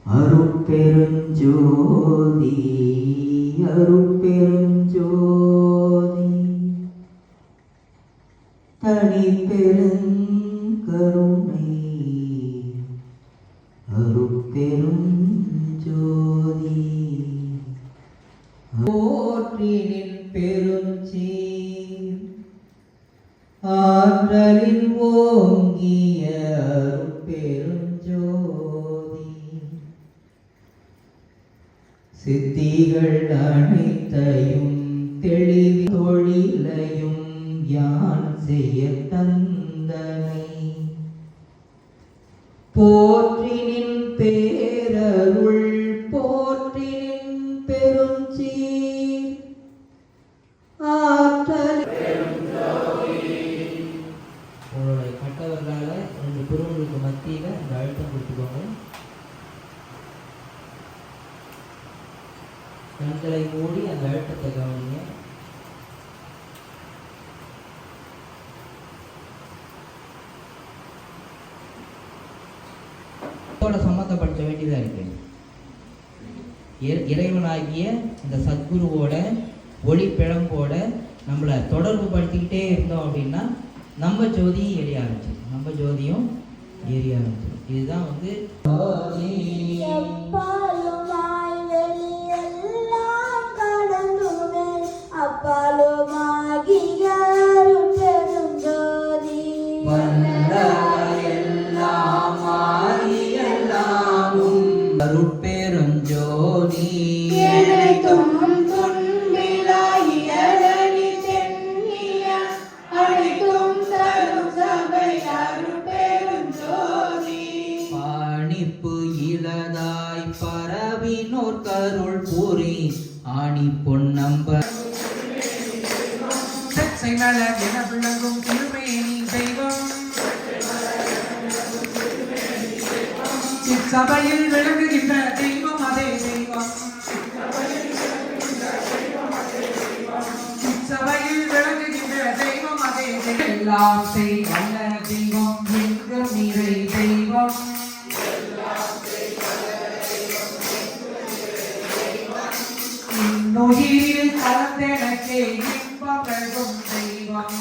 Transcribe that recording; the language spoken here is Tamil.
அருட்பெருஞ்சோதி அருட்பெருஞ்சோதி தனிப்பெருங்கருணை அருட்பெருஞ்சோதி போற்றினின் பெருஞ்சீர் ஆற்றலில் ஓங்கிய அருட்பெருஞ்சோதி சித்திகள் அனைத்தையும் தெளிவி தொழிலையும் யான் செய்ய தந்தனை போற்றினின் பேரருள் போற்றினின் பெருஞ்சீர் ஆற்றல். உங்களுடைய கட்டவர்களால 2 குருவுகளுக்கு மத்தியில இந்த அழுத்தம் கொடுத்துக்கோங்க. கண்களை மூடி அந்த அழுத்தத்தை கவனிங்க. சம்மந்தப்படுத்த வேண்டியதா இருக்கு. இறைவனாகிய இந்த சத்குருவோட ஒளி பிழம்போட நம்மளை தொடர்பு படுத்திக்கிட்டே இருந்தோம் அப்படின்னா நம்ம ஜோதியும் எரிய ஆரம்பிச்சிடும். நம்ம ஜோதியும் எரிய ஆரம்பிச்சிடும். இதுதான் வந்து அருட்பெருஞ்சோதி பாணிப்பு இலதாய் பரவினோர் கருள் பூரி ஆணி பொன்னம்ப என விளங்கும் திருமேனி தெய்வம் சபையில் விளங்குகின்ற தெய்வம் அதே தெய்வம். சபையில் விளங்குகின்ற தெய்வம் அதே தெய்வம். எல்லாம் செய்வல்ல தெய்வம் எங்கும் நிறை தெய்வம். இன்னுயிரில் கலந்தெனக்கே இன்பம் நல்கும் தெய்வம்.